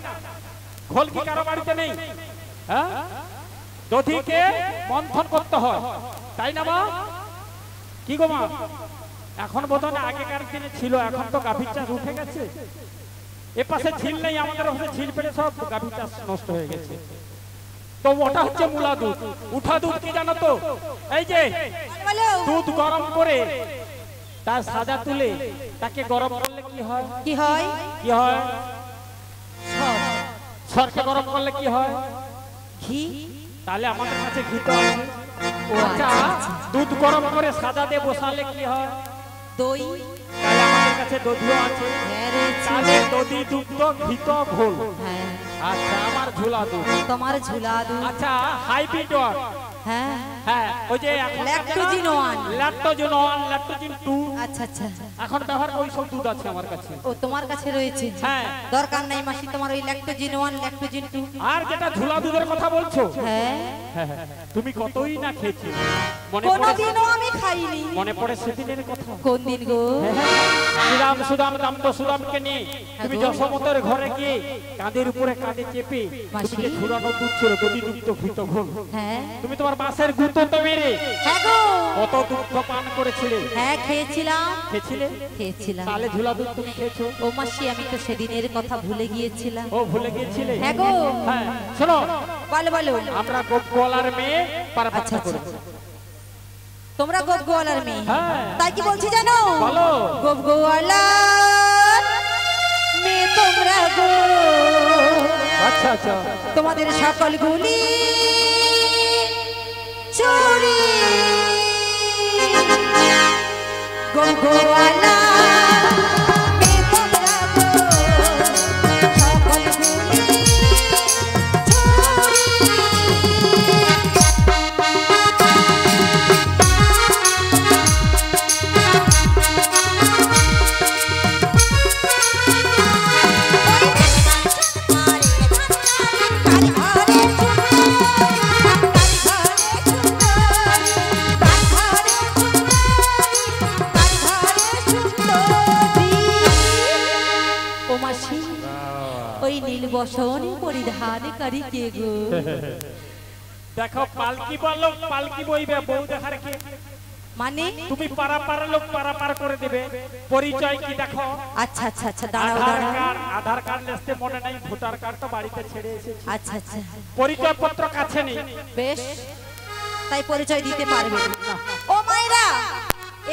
ঘোল কি কারো বাড়িতে নেই? হ্যাঁ, দধিকে মন্থন করতে হয়, তাই না মা? কি গো মা? এখন বোধহয় আগেকার দিনে ছিল, এখন তো গাভীর চাষ উঠে গেছে। এ পাশে ঝিল নেই, আমাদের পাশে ঝিল পেড়ে সব গাভীর চাষ নষ্ট হয়ে গেছে। তো ওটা হচ্ছে মূলা দুধ। উঠা দুধ কি জানো তো? এই যে দুধ গরম করে তার সাজা তুলে তাকে গরম করলে কি হয়? কি হয়? কি হয়? সরকে গরম করলে কি হয়? ঘি। তাহলে আমাদের কাছে ঘি তো আছে। আচ্ছা, দুধ গরম করে সাজা দিয়ে বসালে কি হয়? দই। তাহলে আমাদের কাছে দধিও আছে। তাহলে দধি, দুগ্ধ, ঘি তো ঘোল। হ্যাঁ। আচ্ছা, আমার ঝুলা দুধ। তোমার ঝুলা দুধ। আচ্ছা, হাইব্রিড ওয়ান। হ্যাঁ হ্যাঁ, ওই যে ল্যাকটোজিন 1, ল্যাকটোজিন 1, ল্যাকটোজিন 2। আচ্ছা আচ্ছা, এখন ব্যবহার ওই সব দুধ আছে আমার কাছে। ও তোমার কাছে রয়েছে? হ্যাঁ। দরকার নাই মাসি তোমার ওই ল্যাকটোজিন 1, ল্যাকটোজিন 2। আর যেটা ঝুলা দুধের কথা বলছো, হ্যাঁ, তুমি কতই না খেয়েছো, মনে পড়ে? কোনদিনও আমি খাইনি। মনে পড়ে সেদিনের কথা? কোন দিন গো? শ্রীরাম সুদাম দামটো সুদামকে নিয়ে তুমি যশোমতের ঘরে গিয়ে কাঁধের উপরে কাঁধে চেপে তুমি যে ঝুলানো দুধ ছিল, দধি দুগ্ধ ঘৃত ঘোল, হ্যাঁ, তুমি তোমার বাঁশের গুঁতো তো মেরে হ্যাঁ গো, কত দুগ্ধ পান করেছিলে? হ্যাঁ খেয়েছিলাম, খেয়েছিলে? খেয়েছিলাম। তাহলে ঝুলা দুধ তুমি খেয়েছো? ও মাসি, আমি তো সেদিনের কথা ভুলে গিয়েছিলাম। ও ভুলে গিয়েছিলে? হ্যাঁ গো। হ্যাঁ, শোনো, বলো বলো। আমরা গোপগোয়ালার মেয়ে পারপাত্তা আচ্ছা, আচ্ছা। করেছি। তোমরা গোপগোয়ালার মেয়ে? হ্যাঁ। তাই কি বলছি জানো? বলো। গোপগোয়ালার মেয়ে তোমরা গো। আচ্ছা আচ্ছা, তোমাদের সকল গুলি চুরি গোপগোয়ালা মেয়ে তোমরা গো, সকল গুলি ওই নীল বসন পরিধানকারী কে গো? দেখো, পালকি বলো, পালকি বইবে, বউ দেখার কি মানে? তুমি পারা পারা লোক পারা পার করে দেবে। পরিচয় কি দেখো? আচ্ছা আচ্ছা আচ্ছা, দাঁড়াও আধার দাঁড়াও। কার্ড, আধার কার্ড লিস্টে মনে নাই, ভোটার কার্ড তো বাড়িতে ছেড়ে এসেছি। আচ্ছা আচ্ছা, পরিচয় পত্র কাছে নেই। বেশ, তাই পরিচয় দিতে পারবে না। ও মায়েরা,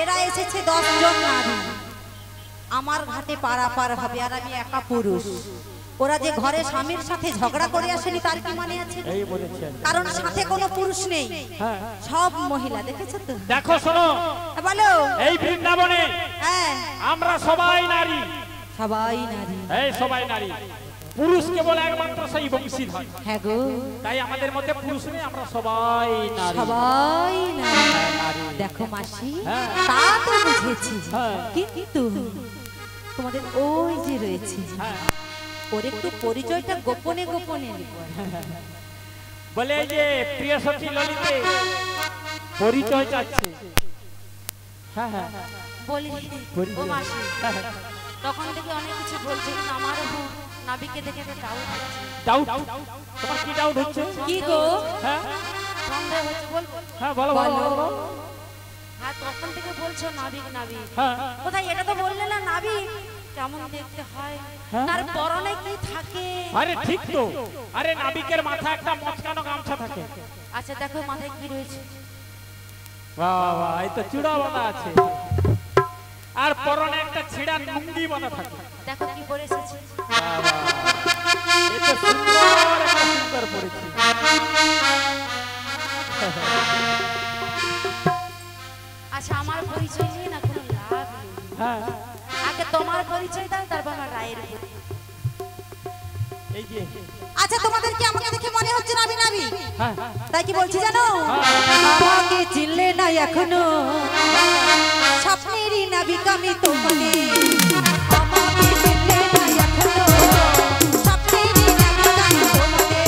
এরা এসেছে 10 জন নারী, আমার ঘাটে পারাপার হবে, আর আমি একা পুরুষ। ওরা যে ঘরে স্বামীর সাথে ঝগড়া করে আসেনি তার কি মানে আছে? এই বলেছেন, কারণ সাথে কোনো পুরুষ নেই, হ্যাঁ। সব মহিলা। দেখেছো তো? দেখো, শোনো, বলো। এই বৃন্দাবনে হ্যাঁ, আমরা সবাই নারী। সবাই নারী। এই সবাই নারী, পুরুষ কেবল একমাত্র সেই বংশীধর। হ্যাঁ গো, তাই আমাদের মধ্যে পুরুষ নেই, আমরা সবাই নারী। সবাই নারী। দেখো মাসি, তা তো বুঝেছি, কিন্তু তোমাদের ওই যে রয়েছে, ওর একটু পরিচয়টা গোপনে গোপনে বলে। এই যে প্রিয় সখী ললিতে পরিচয় চাচ্ছে। হ্যাঁ হ্যাঁ, বলি। ও মাসি, তখন থেকে অনেক কিছু বলছে, কিন্তু আমারও নাবিকে দেখে ডাউট হচ্ছে। ডাউট? তোমার কি ডাউট হচ্ছে? কি গো? হ্যাঁ সন্দেহ হচ্ছে, বলবো? হ্যাঁ, বলো বলো। হ্যাঁ, তখন থেকে বলছো নাবিক নাবিক। হ্যাঁ, কোথায় এটা তো বললে না নাবিক কেমন দেখতে হয়, তার পরনে কি থাকে? আরে ঠিক তো, আরে নাবিকের মাথায় একটা মচকানো গামছা থাকে। আচ্ছা দেখো মাথায় কি রয়েছে? বাহ বাহ, এই তো চূড়া বাঁধা আছে, আর পরনে একটা ছিঁড়া লুঙ্গি বাঁধা থাকে। দেখো কি পরে এসেছে। এই তো সুন্দর একটা সুন্দর পড়েছে। আচ্ছা, আমার পরিচয় নিয়ে না কোনো লাভ নেই। হ্যাঁ, আগে তোমার পরিচয় দাও, তারপর আমার রায়ের। এই যে আচ্ছা, তোমাদের কি আমাকে দেখে মনে হচ্ছে না আমি নাবি? হ্যাঁ, তাই কি বলছি জানো? আমাকে চিনলে না এখনো, স্বপ্নেরই নাবিক আমি তোমাদের। আমাকে চিনলে না এখনো, স্বপ্নেরই নাবিক আমি তোমাদের।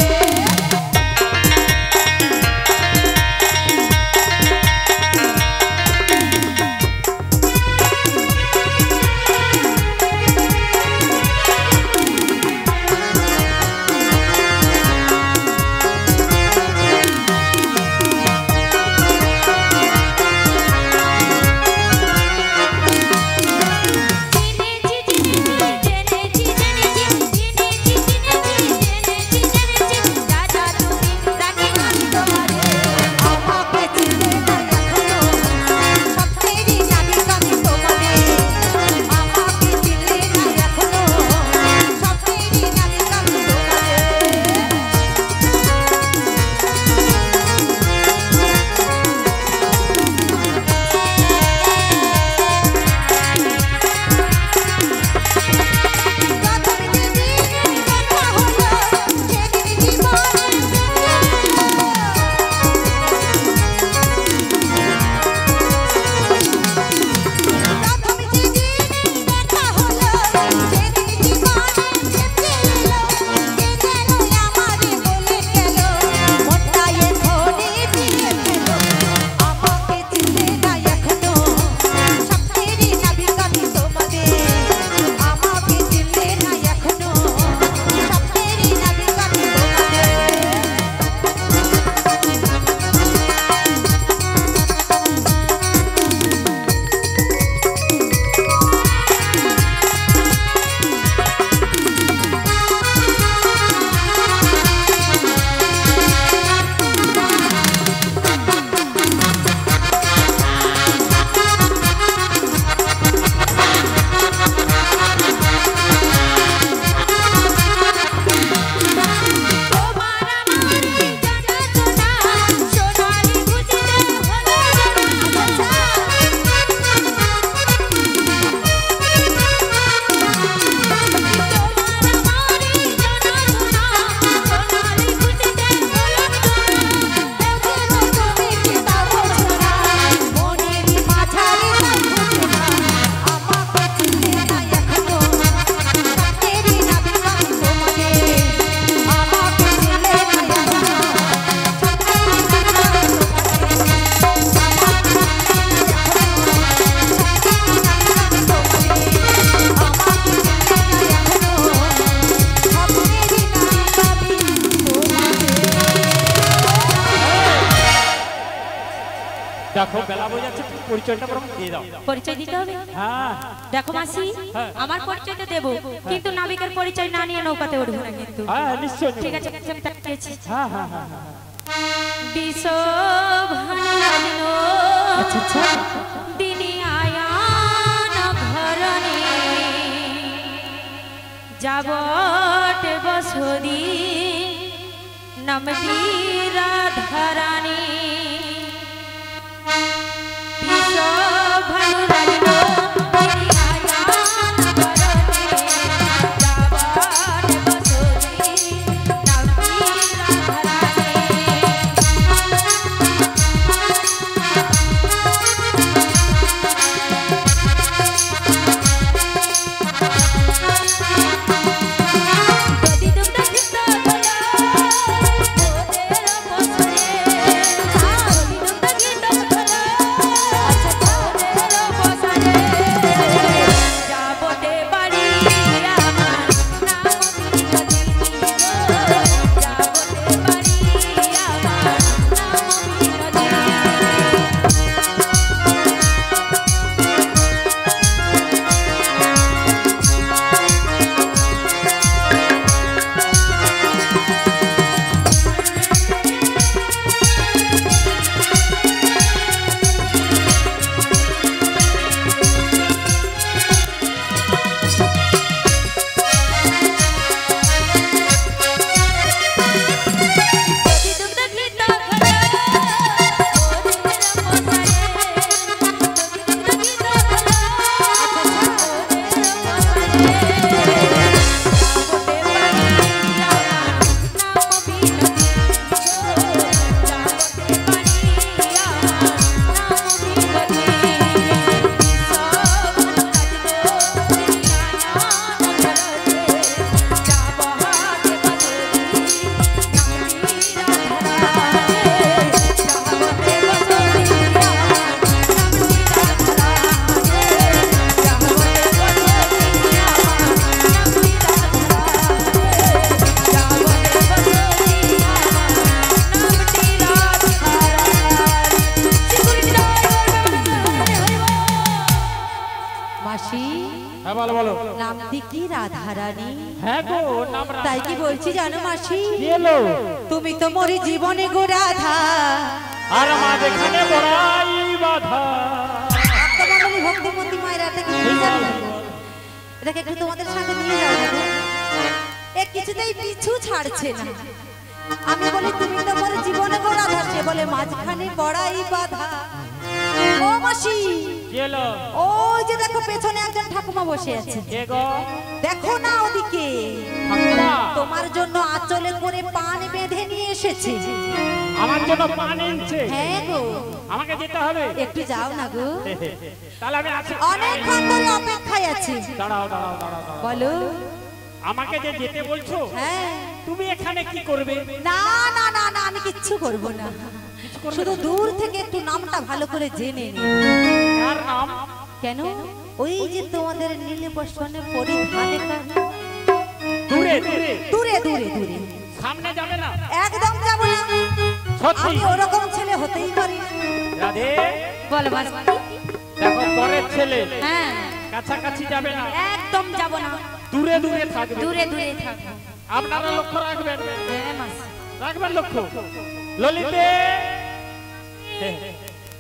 দেখো বেলা বই যাচ্ছে, তুমি পরিচয়টা বরং দিয়ে দাও। পরিচয় দিতে হবে? হ্যাঁ দেখো মাসি, হ্যাঁ। আমার পরিচয় তো দেবো, কিন্তু নাবিকের পরিচয় না নিয়ে নৌকাতে উঠবো না কিন্তু। হ্যাঁ নিশ্চয়। ঠিক আছে, আমি তাকিয়েছি। হ্যাঁ হ্যাঁ হ্যাঁ বিশোভানুরাজিনো দিনি আয়ান ঘরণী যাবট বসদি নামটি রাধারানী। বিশোভানুরাজিনো দিনি আয়ান ঘরণী যাবট বসদি নামটি রাধারানী। হ্যাঁ বলো বলো। নামটি কি রাধারানী? হ্যাঁ গো নাম রাধা। তাই কি বলছি জানো মাসি, কি হলো? তুমি তো মরি জীবনে গো রাধা, আর মা যেখানে বড়াই বাধা। তোমাদের ভক্তিমতী মায়ের একটা কি জানো না গো? এটাকে একটু তোমাদের সাথে নিয়ে যাও না গো। এ কিছুতেই পিছু ছাড়ছে না। আমি বলি তুমি তো মরি জীবনে গো রাধা, সে বলে মাঝখানে বড়াই বাধা। ও মাসি, কি হলো? ওই যে দেখো পেছনে একজন ঠাকুমা বসে আছে, কে গো? দেখো না ওদিকে, ঠাকুমা তোমার জন্য আঁচলে করে পান বেঁধে নিয়ে এসেছে। আমার জন্য পান এনেছে? হ্যাঁ গো, আমাকে যেতে হবে? একটু যাও না গো, তাহলে আমি আছি। অনেকক্ষণ ধরে অপেক্ষায় আছি। দাঁড়াও দাঁড়াও দাঁড়াও দাঁড়াও। বলো। আমাকে যে যেতে বলছো, হ্যাঁ। তুমি এখানে কি করবে? না না না না, আমি কিচ্ছু করব না, শুধু দূর থেকে একটু নামটা ভালো করে জেনে নি। কার নাম? কেন? ওই যে তোমাদের নীলবসনে পরিধানে দূরে দূরে দূরে দূরে দূরে, সামনে যাবে না? একদম যাব না। সত্যি? আমি ওরকম ছেলে হতেই পারি না। রাধে বল মাসি। দেখো পরের ছেলে, হ্যাঁ, কাছাকাছি যাবে না, একদম যাব না, দূরে দূরে থাকবে। দূরে দূরে থাকবো। আপনারা লক্ষ্য রাখবেন, হ্যাঁ মাসি। রাখবেন লক্ষ্য। ললিতে,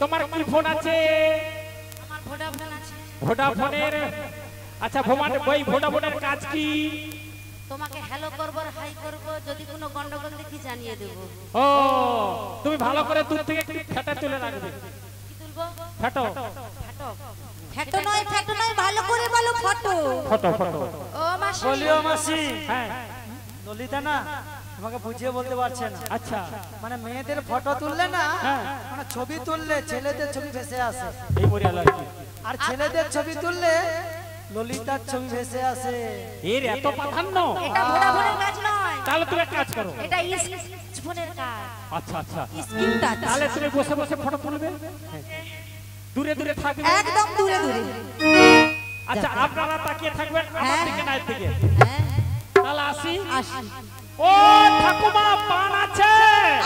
তোমার কি ফোন আছে? আমার ভোডাফোন আছে। ভোডাফোনের? আচ্ছা ওই ভোডাফোনের কাজ কি? তোমাকে হ্যালো করব আর হাই করব, যদি কোনো গন্ডগোল দেখি জানিয়ে দেব। ও তুমি ভালো করে দূর থেকে একটু ফেটা তুলে রাখবে। কি তুলবো? ফেটো ফটো নয়, ফটো নয়, ভালো করে বলো ফটো। Photo photo. ও মাসি, বলিও মাসি, হ্যাঁ ললিতা না তোমাকে বুঝিয়ে বলতে পারছে না। আচ্ছা মানে মেয়েদের ফটো তুললে না, হ্যাঁ। মানে ছবি তুললে ছেলেদের ছবি ভেসে আসে, এই পরিয়াল আর কি। আর ছেলেদের ছবি তুললে ললিতার ছবি ভেসে আসে। এর এত প্রাধান্য? এটা ভোডাফোনের কাজ নয়, তাহলে তুমি এক কাজ করো। এটা ফোনের কাজ। আচ্ছা আচ্ছা, স্ক্রিন টাচ। তাহলে তুমি বসে বসে ফটো তুলবে, দূরে দূরে থাকবে। একদম দূরে দূরে। আচ্ছা আপনারা তাকিয়ে থাকবেন আমার হ্যাঁ। দিকে না এর দিকে। হ্যাঁ, তাহলে আসি। আসি। ও ঠাকুমা পান আছে?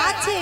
আছে।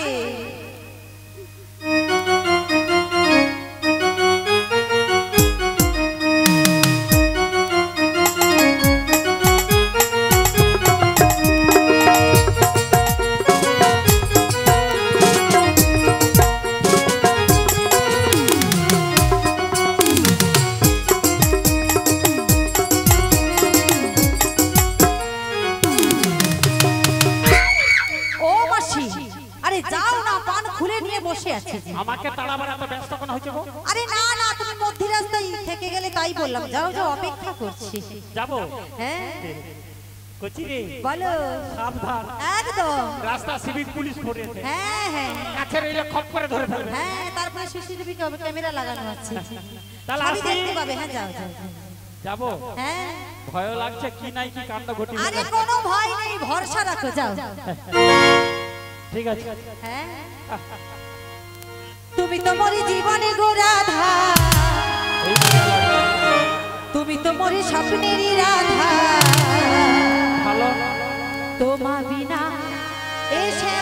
আছি। আমাকে তাড়াবার এত ব্যস্ত কোন হয়েছে গো? আরে না না, তুমি মধ্যি রাস্তায় থেকে গেলে তাই বললাম। যাও যাও, অপেক্ষা করছি। যাবো হ্যাঁ কচি রে, বলো। সাবধান, একদম। রাস্তা সিভিক পুলিশ করেছে, হ্যাঁ হ্যাঁ কাছে রইলে খপ করে ধরে ফেলবে। হ্যাঁ, তারপরে সিসিটিভি ক্যামেরা লাগানো আছে, তাহলে সবই আসি। দেখতে পাবে। হ্যাঁ যাও যাও যাও। যাবো, হ্যাঁ, ভয় লাগছে কি নাই কি কাণ্ড ঘটি। আরে কোনো ভয় নেই, ভরসা রাখো, যাও। ঠিক আছে। হ্যাঁ, তুমি তো মরি জীবনে গো রাধা, তুমি তো মরি স্বপ্নেরই রাধা, ভালো তোমা বিনা এসে